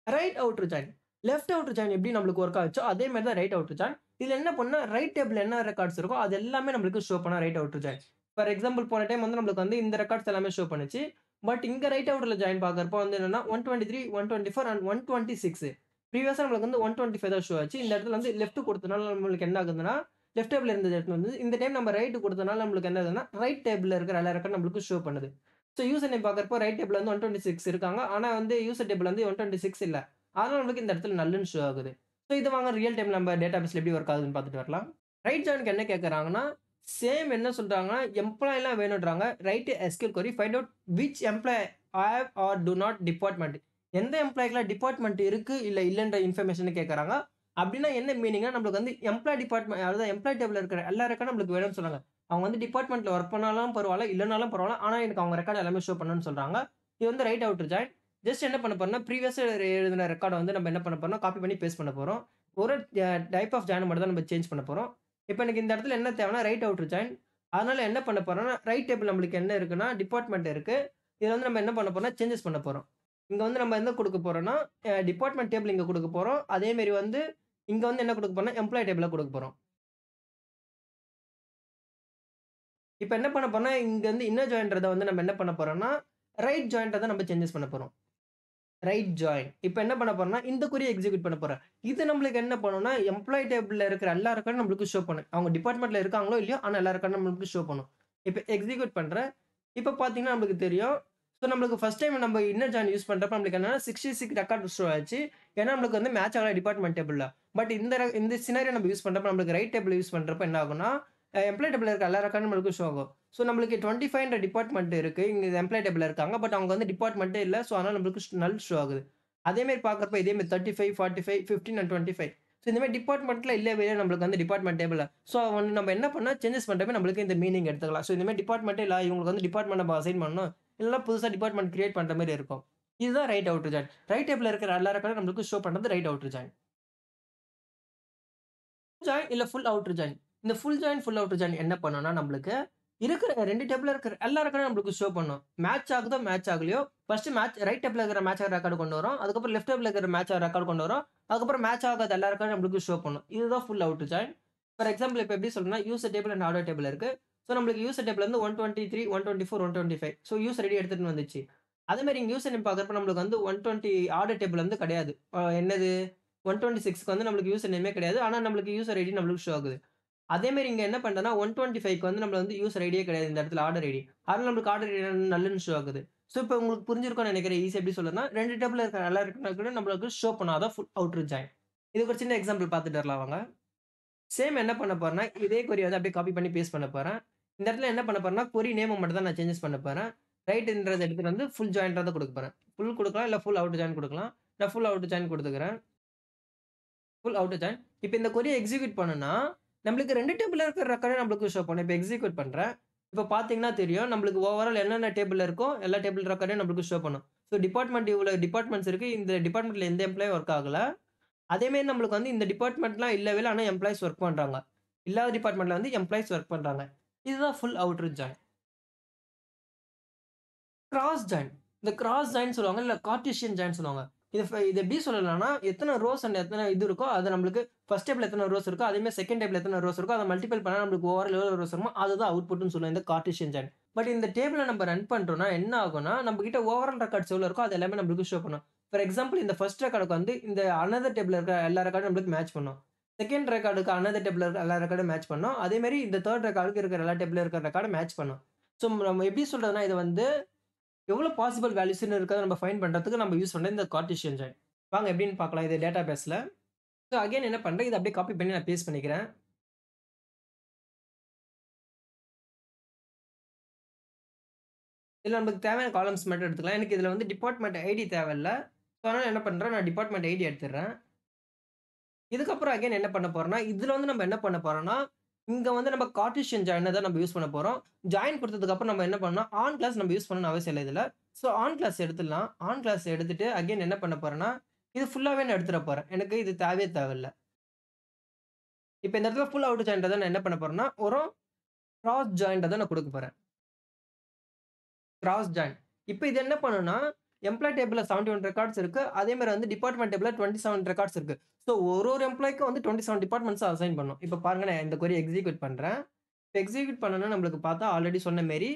Right outer join. Left outer join எப்படி நம்மளுக்கு ஒர்க் ஆச்சோ, அதே மாரி தான் ரைட் அவுட்டர் ஜாயின். இதுல என்ன பண்ணா, ரைட் டேபிள்ல என்ன ரெக்கார்ட்ஸ் இருக்கோ, அது எல்லாமே நம்மளுக்கு ஷோ பண்ண right outer join. For example போன டைம் வந்து நம்மளுக்கு வந்து இந்த ரெக்கார்ட்ஸ் எல்லாமே ஷோ பண்ணுச்சு. பட் இங்க ரைட் அவுட்டர்ல ஜாயின் பார்க்கிறப்போ வந்து என்னன்னா 123, 124 அண்ட் 126. ப்ரீவியஸா நம்மளுக்கு வந்து 125 தான் ஷோ ஆச்சு. இந்த இடத்துல வந்து லெஃப்ட் குடுத்தனால நம்மளுக்கு என்ன ஆகுதுன்னா, லெஃப்ட் டேபிள்ல இருந்தது எடுத்துட்டு வந்து இந்த டைம் நம்ம ரைட் குடுத்தனால நம்மளுக்கு என்ன ஆகுதுன்னா, ரைட் டேபிள்ல இருக்கிற எல்லா ரெக்கார்டும் நம்மளுக்கு ஷோ பண்ணுது. ஸோ யூசர் நேம் பார்க்கிறப்போ ரைட் டேபிள்ல வந்து 126 இருக்காங்க. ஆனா வந்து யூசர் டேபிள் வந்து 126 இல்ல. அதனால நம்மளுக்கு இந்த இடத்துல நல்லுன்னு ஷோ ஆகுது. ஸோ இது வாங்க ரியல் டைம்ல நம்ம டேட்டாபேஸ்ல எப்படி ஒர்க் ஆகுதுன்னு பார்த்துட்டு வரலாம். ரைட் ஜாயின்க்கு என்ன கேட்கறாங்கன்னா, சேம் என்ன சொல்றாங்கன்னா, எம்ப்ளாயிலாம் வேணுன்றாங்க. Right SQL query find out which employee have or do not department. எந்த எம்ப்ளாயிக்குலாம் டிபார்ட்மெண்ட் இருக்கு, இல்ல இல்லன்ற இன்ஃபர்மேஷன் கேட்கறாங்க. அப்டின்னா என்ன மீனிங்னா, நம்மளுக்கு வந்து எம்ப்ளாயி டிபார்ட்மெண்ட் அதாவது எம்ப்ளாயி டேபிள்ல இருக்கிற எல்லா ரெக்கார்டும் நம்மளுக்கு வேணும்னு சொல்றாங்க. அவங்க வந்து டிபார்ட்மெண்ட்ல ஒர்க் பண்ணாலும் பரவால்ல, இல்லனாலும் பரவால்ல. ஆனா எனக்கு அவங்க ரெக்கார்ட் எல்லாமே ஷோ பண்ணணும்னு சொல்றாங்க. இது வந்து ரைட் அவுட்டர் ஜாயின். ஜஸ்ட் என்ன பண்ண போறோம்னா, ப்ரீவியஸா எழுதின ரெக்கார்ட வந்து நம்ம என்ன பண்ண போறோம்னா, காப்பி பண்ணி பேஸ்ட் பண்ண போறோம். ஒரு டைப் ஆஃப் ஜாயின் மட்டும் தான் நம்ம சேஞ்ச் பண்ண போறோம். இப்ப எனக்கு இந்த இடத்துல என்ன தேவைன்னா, ரைட் அவுட்டர் ஜாயின். அதனால என்ன பண்ண போறோம்னா, ரைட் டேபிள் நம்மளுக்கு என்ன இருக்குன்னா, டிபார்ட்மெண்ட் இருக்கு. இதுல வந்து நம்ம என்ன பண்ண போறோம்னா, சேஞ்சஸ் பண்ண போறோம். இங்க வந்து நம்ம என்ன குடுக்க போறோம்னா, டிபார்ட்மெண்ட் டேபிள் இங்க குடுக்க போறோம். அதே மாரி வந்து இங்க வந்து என்ன குடுக்க போறோம்னா, எம்ப்ளாயி டேபிள குடுக்க போறோம். இப்ப என்ன பண்ண போறோம்னா, இங்க வந்து இன்னர் ஜாயின்றத வந்து நம்ம என்ன பண்ண போறோம்னா, ரைட் ஜாயின்ட்ட தான் நம்ம சேஞ்சஸ் பண்ண போறோம். Right join. இப்ப என்ன பண்ண போறேன்னா, இந்த கொரிய எக்ஸிக்யூட் பண்ண போறேன். இது நம்மளுக்கு என்ன பண்ணும்னா, எம்ப்ளாயி டேபிள்ல இருக்கிற எல்லா ரெக்கார்டும் நம்மளுக்கு ஷோ பண்ணும். அவங்க டிபார்ட்மென்ட்ல இருக்காங்களோ இல்லையோ, ஆனா எல்லா ரெக்கார்டும் நம்மளுக்கு ஷோ பண்ணும். இப்ப எக்ஸிக்யூட் பண்றேன். இப்ப பார்த்தீங்கன்னா நம்மளுக்கு தெரியும். ஸோ நம்மளுக்கு ஃபர்ஸ்ட் டைம் நம்ம இன்னர் ஜாயின் யூஸ் பண்றப்ப நம்மளுக்கு என்னன்னா 66 ரெக்கார்ட் ஷோ ஆச்சு. ஏன்னா நம்மளுக்கு வந்து மேட்ச் ஆகல டிபார்ட்மென்ட் டேபிள்ல. பட் இந்த சினாரியோ நம்ம யூஸ் பண்றப்ப நம்மளுக்கு ரைட் டேபிள் யூஸ் பண்றப்ப என்ன ஆகும்னா, எம்ப்ளாயி டேபிள்ல இருக்க எல்லா ரெக்கார்டும் நம்மளுக்கு ஷோ ஆகும். ஸோ நம்மளுக்கு 25ன்ற டிபார்ட்மென்ட் இருக்கு. இங்க எம்ப்ளாயி டேபிள்ல இருக்காங்க. பட் அவங்க வந்து டிபார்ட்மென்ட்டே இல்ல. ஸோ அதனால நம்மளுக்கு நல் ஷோ ஆகுது. அதே மாரி பார்க்கிறப்ப இதே மாரி 35, 45, 15 அண்ட் 25. ஸோ இந்த மாரி டிபார்ட்மென்ட்ல இல்லவே இல்ல நம்மளுக்கு வந்து டிபார்ட்மென்ட் டேபிள்ல. ஸோ வந்து நம்ம என்ன பண்ணா சேஞ்சஸ் பண்றப்ப நம்மளுக்கு இந்த மீனிங் எடுத்துக்கலாம். ஸோ இந்த மாரி டிபார்ட்மென்ட்டே இல்ல. இவங்களுக்கு வந்து டிபார்ட்மென்ட் நம்ம அசைன் பண்ணணும். இல்லன்னா புதுசா டிபார்ட்மென்ட் கிரியேட் பண்ற மாரி இருக்கும். இதுதான் ரைட் அவுட்டர் ஜாயின். ரைட் டேபிள்ல இருக்கிற எல்லா ரெக்கார்டும் நம்மளுக்கு ஷோ பண்றது ரைட் அவுட்டர் ஜாயின். ஜாயின் இல்ல ஃபுல் அவுட்டர் ஜாயின். இந்த full join, full outer join என்ன பண்ணும்னா, நம்மளுக்கு இருக்கிற 2 டேபிள்ல இருக்கிற எல்லா ரெக்கார்டும் நம்மளுக்கு ஷோ பண்ணும். மேட்ச் ஆகுதோ, மேட்ச் ஆகலையோ, ஃபர்ஸ்ட் மேட்ச் ரைட் டேபிள்ல இருக்கிற மேட்ச் ஆகுற ரெக்கார்ட் கொண்டு வரும். அதுக்கப்புறம் லெஃப்ட் டேபிள்ல இருக்கிற மேட்ச் ஆகுற ரெக்கார்ட் கொண்டு வரும். அதுக்கப்புறம் மேட்ச் ஆகாத எல்லா ரெக்கார்டும் நம்மளுக்கு ஷோ பண்ணும். இதுதான் full outer join. For example இப்ப எப்படி சொல்றேன்னா, user table and order table இருக்கு. ஸோ நம்மளுக்கு யூசர் டேபிள்ல இருந்து 123, 124, 125. ஸோ யூசர் ஐடி எடுத்துட்டு வந்துச்சு. அதே மாரி இங்க யூசர் நேம் பார்க்கிறப்ப நம்மளுக்கு வந்து 120 ஆர்டர் டேபிள் வந்து கிடையாது. என்னது 126க்கு வந்து நம்மளுக்கு யூசர் நேமே கிடையாது. ஆனா நம்மளுக்கு யூசர் ஐடி நம்மளுக்கு ஷோ ஆகுது. அதே மாரி இங்க என்ன பண்ட்டேன்னா 125க்கு வந்து நம்மள வந்து யூசர் ஐடியே கிடையாது இந்த இடத்துல ஆர்டர் ஐடி. அதனால நம்மளுக்கு ஆர்டர் ஐடி நல்லுன்னு ஷோ ஆகுது. ஸோ இப்ப உங்களுக்கு புரிஞ்சிருக்கும்னு நெனைக்கிறேன். ஈஸியா எப்படி சொல்றதுன்னா 2 டேபிள்ல இருக்கிற எல்லா ரெக்கார்டும் நம்மளுக்கு ஷோ பண்ணா தான் ஃபுல் அவுட்டர் ஜாயின். இதுக்கு ஒரு சின்ன எக்ஸாம்பிள் பார்த்துட்டு வரலாம் வாங்க. சேம் என்ன பண்ண போறேன்னா, இதே கொரிய வந்து அப்படியே காப்பி பண்ணி பேஸ்ட் பண்ண போறேன். இந்த இடத்துல என்ன பண்ண போறேன்னா, கொரி நேம மட்டும் தான் நான் சேஞ்சஸ் பண்ண போறேன். ரைட்ன்றத எடுத்துட்டு வந்து ஃபுல் ஜாயின்றத குடுக்க போறேன். ஃபுல் குடுக்கலாம், இல்ல ஃபுல் அவுட்டர் ஜாயின் குடுக்கலாம். நான் ஃபுல் அவுட்டர் ஜாயின் குடுத்துக்கிறேன். Full outer join. இப்ப இந்த கொரிய எக்ஸிக்யூட் பண்ணேன்னா, நம்மளுக்கு 2 டேபிள்ல இருக்கிற ரெக்கார்டே நம்மளுக்கு ஷோ பண்ணும். இப்ப எக்ஸிக்யூட் பண்றேன். இப்ப பார்த்தீங்கன்னா தெரியும். நம்மளுக்கு ஓவரால் என்னென்ன டேபிள்ல இருக்கோ, எல்லா டேபிள் ரெக்கார்டையும் நம்மளுக்கு ஷோ பண்ணும். ஸோ டிபார்ட்மெண்ட் இவ்வளோ டிபார்ட்மெண்ட்ஸ் இருக்கு. இந்த டிபார்ட்மெண்ட்ல எந்த எம்ப்ளாயும் ஒர்க் ஆகல. அதே மாரி நம்மளுக்கு வந்து இந்த டிபார்ட்மெண்ட்லாம் இல்லவே இல்ல. ஆனா எம்ப்ளாயீஸ் ஒர்க் பண்றாங்க. இல்லாத டிபார்ட்மெண்ட்ல வந்து எம்ப்ளாயீஸ் ஒர்க் பண்றாங்க. இதுதான் full outer join. Cross join. இந்த கிராஸ் ஜாயின் சொல்லுவாங்க. இல்ல கார்ட்டீசியன் ஜாயின் சொல்லுவாங்க. இது எப்படி சொல்லலாம்னா, எத்தன ரோஸ் அண்ட் எத்தன இது இருக்கோ, அது நம்மளுக்கு ஃபர்ஸ்ட் டேபிள்ல எத்தன ரோஸ் இருக்கோ, அதே மாரி செகண்ட் டேபிள்ல எத்தன ரோஸ் இருக்கோ, அத மல்டிபிள் பண்ணா நம்மளுக்கு ஓவரால் எவ்வளோ ரோஸ் வருமோ, அதுதான் அவுட்புட்ன்னு சொல்லுவோம். இந்த கார்ட்டீசியன் ஜாயின். பட் இந்த டேபிள நம்ம ரன் பண்றோம்னா என்ன ஆகும்னா, நம்மகிட்ட ஓவரால் ரெக்கார்ட்ஸ் எவ்வளோ இருக்கோ, அது எல்லாமே நம்மளுக்கு ஷோ பண்ணும். ஃபார் எக்ஸாம்பிள் இந்த ஃபர்ஸ்ட் ரெக்கார்டுக்கு வந்து இந்த அனதர் டேபிள்ல இருக்கிற எல்லா ரெக்கார்டும் நம்மளுக்கு மேட்ச் பண்ணும். செகண்ட் ரெக்கார்டுக்கு அனதர் டேபிள்ல இருக்கிற எல்லா ரெக்கார்டும் மேட்ச் பண்ணும். அதே மாரி இந்த தேர்ட் ரெக்கார்டுக்கு இருக்கிற எல்லா டேபிள்ல இருக்கிற ரெக்கார்டும் மேட்ச் பண்ணும். ஸோ நம்ம எப்படி சொல்றதுன்னா, இத வந்து எவ்வளோ பாசிபிள் வேல்யூஸ்ன்னு இருக்கிறத நம்ம ஃபைண்ட் பண்றதுக்கு நம்ம யூஸ் பண்ற இந்த கார்ட்டீசியன் ஜாயின். வாங்க எப்படின்னு பார்க்கலாம் இது டேட்டா பேஸ்ல. ஸோ அகைன் என்ன பண்றேன், இத அப்படியே காப்பி பண்ணி நான் பேஸ்ட் பண்ணிக்கிறேன். இதுல நமக்கு தேவையான காலம்ஸ் மட்டும் எடுத்துக்கலாம். எனக்கு இதுல வந்து டிபார்ட்மெண்ட் ஐடி தேவையில்ல. ஸோ அதனால என்ன பண்றேன், நான் டிபார்ட்மெண்ட் ஐடி எடுத்துடுறேன். இதுக்கப்புறம் அகைன் என்ன பண்ண போறேன்னா, இதுல வந்து நம்ம என்ன பண்ண போறோம்னா, இங்க வந்து நம்ம கார்ட்டீசியன் ஜாயின தான் நம்ம யூஸ் பண்ண போறோம். ஜாயின் குடுத்ததுக்கு அப்புறம் நம்ம என்ன பண்ணணும்னா, ஆன் கிளாஸ் நம்ம யூஸ் பண்ணணும்னு அவசியம் இல்ல இதுல. ஸோ ஆன் கிளாஸ் எடுத்துடலாம். ஆன் கிளாஸ் எடுத்துட்டு அகைன் என்ன பண்ண போறேன்னா, இது ஃபுல்லாவே நான் எடுத்துற போறேன். எனக்கு இது தேவையே தேவையில்ல. இப்ப இந்த இடத்துல ஃபுல் அவுட்டர் ஜாயின்றத நான் என்ன பண்ண போறேன்னா, ஒரு கிராஸ் ஜாயின்றத நான் குடுக்க போறேன். Cross join. இப்ப இது என்ன பண்ணும்னா, எம்ப்ளாயி டேபிள்ல 71 ரெக்கார்ட்ஸ் இருக்கு. அதே மாரி வந்து டிபார்ட்மெண்ட் டேபிள்ல 27 ரெக்கார்ட்ஸ் இருக்கு. ஸோ ஒரு டிஎம்ப்ளாய்க்கும் வந்து 27 டிபார்ட்மெண்ட்ஸ அசைன் பண்ணும். இப்ப பாருங்க நான் இந்த கொரி எக்ஸிக்யூட் பண்றேன். இப்ப எக்ஸிக்யூட் பண்ணோம்னா நம்மளுக்கு பார்த்தா ஆல்ரெடி சொன்ன மாரி,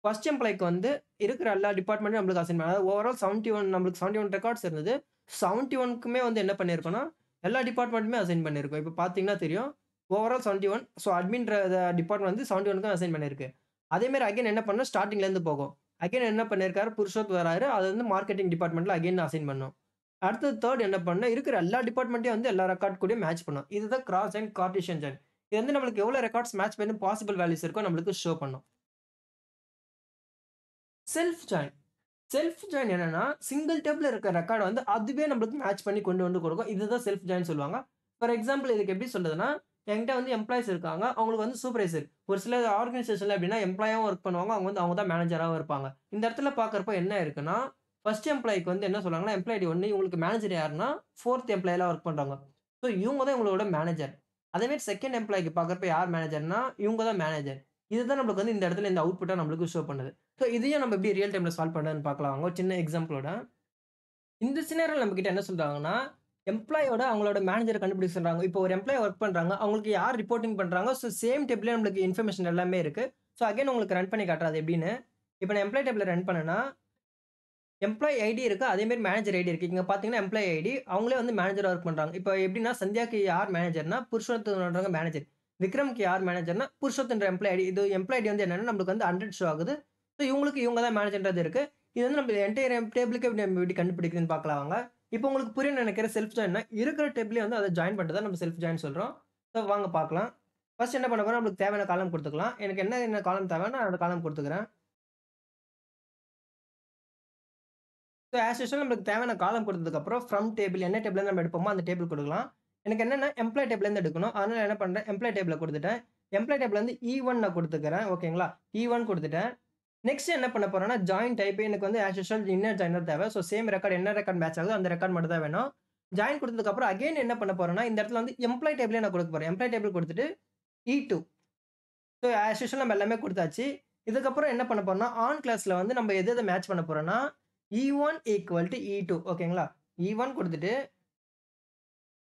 ஃபர்ஸ்ட் எம்ப்ளாய்க்கு வந்து இருக்கிற எல்லா டிபார்ட்மெண்ட்டும் நம்மளுக்கு அசைன் பண்ண அதாவது ஓவரால் 71 நம்மளுக்கு 71 ரெக்கார்ட்ஸ் இருந்தது. 71க்குமே வந்து என்ன பண்ணியிருக்கோம்னா, எல்லா டிபார்ட்மெண்ட்டுமே அசைன் பண்ணியிருக்கோம். இப்ப பார்த்தீங்கன்னா தெரியும். ஓவரால் 71 ஸோ அட்மின்ற டிபார்ட்மெண்ட் வந்து 71க்கும் அசைன் பண்ணியிருக்கு. அதே மாரி அகைன் என்ன பண்ணணும், ஸ்டார்ட்டிங்ல இருந்து போகும். அகைன் என்ன பண்ணியிருக்காரு, புருஷோத் வராரு. அது வந்து மார்க்கெட்டிங் டிபார்ட்மெண்ட்ல அகைன் அசைன் பண்ணணும். அடுத்தது தேர்ட் என்ன பண்ணணும், இருக்கிற எல்லா டிபார்ட்மெண்ட்டையும் வந்து எல்லா ரெக்கார்ட் கூடயும் மேட்ச் பண்ணும். இதுதான் கிராஸ் அண்ட் கார்ட்டீசியன் ஜாயின். இது வந்து நம்மளுக்கு எவ்வளோ ரெக்கார்ட்ஸ் மேட்ச் பண்ணி பாசிபிள் வேல்யூஸ் இருக்கோ நம்மளுக்கு ஷோ பண்ணும். Self join. செல்ஃப் ஜாயின் என்னன்னா, சிங்கிள் டேபிள்ல இருக்க ரெக்கார்ட வந்து அதுவே நம்மளுக்கு மேட்ச் பண்ணி கொண்டு வந்து கொடுக்கும். இதுதான் செல்ஃப் ஜாயின் சொல்லுவாங்க. ஃபார் எக்ஸாம்பிள் இதுக்கு எப்படி சொல்றதுன்னா, என்கிட்ட வந்து எம்ப்ளாயீஸ் இருக்காங்க. அவங்களுக்கு வந்து சூப்பர்வைசர். ஒரு சில ஆர்கனைசேஷன்ல எப்படின்னா, எம்ப்ளாயியாவும் ஒர்க் பண்ணுவாங்க. அவங்க தான் மேனேஜராவும் இருப்பாங்க. இந்த இடத்துல பார்க்கிறப்போ என்ன இருக்குன்னா, ஃபர்ஸ்ட் எம்ப்ளாயிக்கு வந்து என்ன சொல்றாங்கன்னா, எம்ப்ளாயி ஐடி 1 இவங்களுக்கு மேனேஜர் யாருன்னா, 4த் எம்ப்ளாயிலாம் ஒர்க் பண்றாங்க. ஸோ இவங்க தான் இவங்களோட மேனேஜர். அதே மாரி செகண்ட் எம்ப்ளாயிக்கு பார்க்கிறப்ப யார் மேனேஜர்ன்னா, இவங்க தான் மேனேஜர். இதுதான் நம்மளுக்கு வந்து இந்த இடத்துல இந்த அவுட்புட்டா நம்மளுக்கு ஷோ பண்ணுது. ஸோ இதையும் நம்ம எப்படி ரியல் டைம்ல சால்வ் பண்றதுன்னு பார்க்கலாம் வாங்க. ஒரு சின்ன எக்ஸாம்பிளோட. இந்த சினாரியோல நம்மகிட்ட என்ன சொல்றாங்கன்னா, எம்ப்ளாயியோட அவங்களோட மேனேஜர கண்டுபிடிக்க சொல்றாங்க. இப்போ ஒரு எம்ப்ளாயி வொர்க் பண்றாங்க. அவங்களுக்கு யார் ரிப்போர்ட்டிங் பண்றாங்க. ஸோ சேம் டேபிள்லே நம்மளுக்கு இன்ஃபர்மேஷன் எல்லாமே இருக்கு. ஸோ அகைன் உங்களுக்கு ரன் பண்ணி காட்டுறேன் அது எப்படின்னு. இப்ப நான் எம்ப்ளாயி டேபிள்ல ரன் பண்ணேன்னா, எம்ப்ளாயி ஐடி இருக்கு. அதே மாரி மேனேஜர் ஐடி இருக்கு. இங்க பார்த்தீங்கன்னா எம்ப்ளாயி ஐடி. அவங்களே வந்து மேனேஜரா ஒர்க் பண்றாங்க. இப்ப எப்படின்னா சந்தியாக்கு யார் மேனேஜர்னா, புருஷோத்தமன்றவங்க மேனேஜர். விக்ரம்க்கு யார் மேனேஜர்னா, புருஷோத்தன்ற எம்ப்ளாயி ஐடி. இது எம்ப்ளாயி ஐடி வந்து என்னன்னா, நம்மளுக்கு வந்து 100 ஷோ ஆகுது. ஸோ இவங்களுக்கு இவங்க தான் மேனேஜர்ன்றது இருக்கு. இது வந்து நம்ம என்டையர் டேபிளுக்கு எப்படி நம்ம எப்படி கண்டுபிடிக்கிறதுன்னு பார்க்கலாம் வாங்க. இப்போ உங்களுக்கு புரியும்னு நினைக்கிறேன் செல்ஃப் ஜாயின்னா, இருக்கிற டேபிளே வந்து அத ஜாயின் பண்றத நம்ம செல்ஃப் ஜாயின் சொல்றோம். ஸோ வாங்க பார்க்கலாம். ஃபர்ஸ்ட் என்ன பண்ண போறோம், நம்மளுக்கு தேவையான காலம் குடுத்துக்கலாம். எனக்கு என்ன காலம் தேவைன்னா, அந்த காலம் குடுத்துக்கிறேன். ஸோ ஆஸ் யூசுவல் நம்மளுக்கு தேவையான காலம் குடுத்ததுக்கப்புறம், ஃப்ரம் டேபிள் என்ன டேபிள்லேருந்து நம்ம எடுப்போமோ அந்த டேபிள் குடுக்கலாம். எனக்கு என்னன்னா எம்ப்ளாயி டேபிள்லேருந்து எடுக்கணும். அதனால என்ன பண்றேன், எம்ப்ளாயி டேபிள குடுத்துட்டேன். எம்ப்ளாயி டேபிள்ல வந்து E1 நான் குடுத்துக்கிறேன். ஓகேங்களா? E1 குடுத்துட்டேன். நெக்ஸ்ட் என்ன பண்ண போறேன்னா, ஜாயின் டைப் எனக்கு வந்து ஆஸ் யூசுவல் இன்னர் ஜாயினர் தேவை. ஸோ சேம் ரெக்கார்ட் என்ன ரெக்கார்ட் மேட்ச் ஆகுதோ அந்த ரெக்கார்ட் மட்டும் தான் வேணும். ஜாயின் குடுத்ததுக்கப்புறம் அகைன் என்ன பண்ண போறேன்னா, இந்த இடத்துல வந்து எம்ப்ளாயி டேபிளே நான் குடுக்க போறேன். எம்ப்ளாயி டேபிள் குடுத்துட்டு E2 ஸோ ஆஸ் யூசுவல் நம்ம எல்லாமே குடுத்தாச்சு. இதுக்கப்புறம் என்ன பண்ண போறோம்னா, ஆன் கிளாஸ்ல வந்து நம்ம எத மேட்ச் பண்ண போறோம்னா, E1 ஈக்குவல் டூ E2 ஓகேங்களா? E1 குடுத்துட்டு,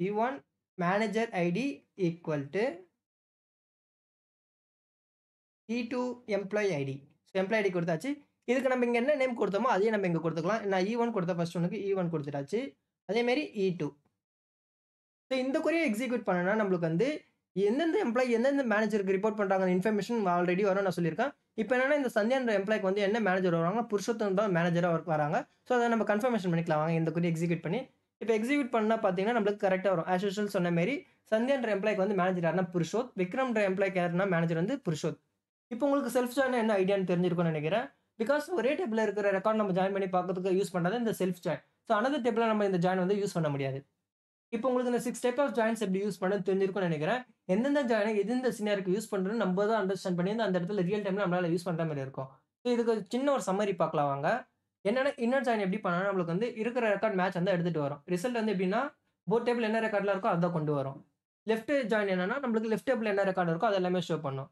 E1 manager ID equal to E2 employee ID. So employee ID குடுத்தாச்சு. இதுக்கு நம்ம இங்க என்ன நேம் குடுத்தோமோ, அதையே நம்ம இங்க குடுத்துக்கலாம். நான் E1 குடுத்தேன் ஃபர்ஸ்ட் ஒன்னுக்கு E1 குடுத்துட்டாச்சு. அதே மாரி E2. ஸோ இந்த கொரிய எக்ஸிக்யூட் பண்ணனா நம்மளுக்கு வந்து எந்தெந்த எம்ப்ளாயி எந்தெந்த மேனேஜருக்கு ரிப்போர்ட் பண்றாங்கன்னு இன்ஃபர்மேஷன் ஆல்ரெடி வரும் நான் சொல்லியிருக்கேன். இப்ப என்னன்னா இந்த சந்தியான்ற எம்ப்ளாய்க்கு வந்து என்ன மேனேஜர் வருவாங்கன்னா, புருஷோத்தம் தான் மேனேஜரா வராங்க. ஸோ அத நம்ம கன்ஃபர்மேஷன் பண்ணிக்கலாம் வாங்க இந்த கொரிய எக்ஸிக்யூட் பண்ணி. இப்ப எக்ஸிக்யூட் பண்ணா பார்த்தீங்கன்னா, நம்மளுக்கு கரெக்ட்டா வரும். ஆஸ் யூசுவல் சொன்ன மாரி சந்தியான்ற எம்ப்ளாய்க்கு வந்து மேனேஜர் யாருன்னா புருஷோத். விக்ரம்ன்ற எம்ப்ளாய்க்கு யாருன்னா மேனேஜர் வந்து புருஷோத். இப்போ உங்களுக்கு செல்ஃப் ஜாயின்னா என்ன ஐடியான்னு தெரிஞ்சிருக்கும்னு நெனைக்கிறேன். பிகாஸ் ஒரே டேபிள்ல இருக்கிற ரெக்கார்ட் நம்ம ஜாயின் பண்ணி பார்க்கறதுக்கு யூஸ் பண்றது இந்த செல்ஃப் ஜாயின். ஸோ அனதர் டேபிள்ல நம்ம இந்த ஜாயின் வந்து யூஸ் பண்ண முடியாது. இப்போ உங்களுக்கு இந்த 6 டைப் ஆஃப் ஜாயின்ஸ் எப்படி யூஸ் பண்ணணும்னு தெரிஞ்சிருக்கும்னு நெனைக்கிறேன். எந்தெந்த ஜாயின எந்தெந்த சினாரியோக்கு யூஸ் பண்றோம்னு நம்ம தான் அண்டர்ஸ்டாண்ட் பண்ணி அந்த இடத்துல ரியல் டைம்ல நம்மளால யூஸ் பண்ற மாரி இருக்கும். ஸோ இதுக்கு ஒரு சின்ன ஒரு சம்மரி பார்க்கலாம் வாங்க. என்னன்னா இன்னர் ஜாயின் எப்படி பண்ணணும்னா நம்மளுக்கு வந்து இருக்கிற ரெக்கார்ட் மேட்ச் வந்து எடுத்துட்டு வரும். ரிசல்ட் வந்து எப்படின்னா, போத் டேபிள் என்ன ரெக்கார்ட்ல இருக்கோ அதான் கொண்டு வரும். லெஃப்ட் ஜாயின் என்னன்னா நம்மளுக்கு லெஃப்ட் டேபிள்ல என்ன ரெக்கார்ட் இருக்கோ அது எல்லாமே ஷோ பண்ணும்.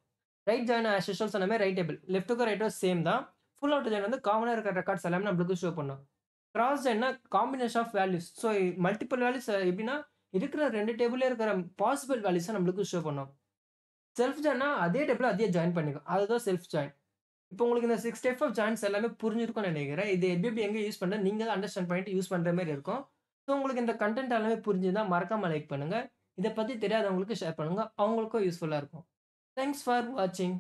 ரைட் ஜாயின் ஆஸ் யூசுவல் சொன்ன மாரி ரைட் டேபிள். லெஃப்ட்க்கும் ரைட்டும் சேம் தான். ஃபுல் அவுட் ஜாயின் வந்து காமனா இருக்கிற ரெக்கார்ட்ஸ் எல்லாமே நம்மளுக்கு ஷோ பண்ணும். கிராஸ் ஜாயின்னா combination of values. So multiple values எப்படின்னா, இருக்கிற 2 டேபிள்ல இருக்கிற பாசிபிள் வேல்யூஸ நம்மளுக்கு ஷோ பண்ணும். செல்ஃப் ஜாயின்னா அதே டேபிள்ல அதே ஜாயின் பண்ணிக்கும். அதுதான் செல்ஃப் ஜாயின். இப்போ உங்களுக்கு இந்த 6 டைப் ஆஃப் ஜாயின்ஸ் எல்லாமே புரிஞ்சிருக்கும்னு நெனைக்கிறேன். இது எப்டி எப்டி எங்க யூஸ் பண்றது நீங்க தான் அண்டர்ஸ்டாண்ட் பண்ணிட்டு யூஸ் பண்ற மாரி இருக்கும். ஸோ உங்களுக்கு இந்த கன்டென்ட் எல்லாமே புரிஞ்சிருந்தா மறக்காம லைக் பண்ணுங்க. இத பத்தி தெரியாதவங்களுக்கு ஷேர் பண்ணுங்க. அவங்களுக்கும் யூஸ்ஃபுல்லா இருக்கும். தேங்க்ஸ் ஃபார் வாட்சிங்.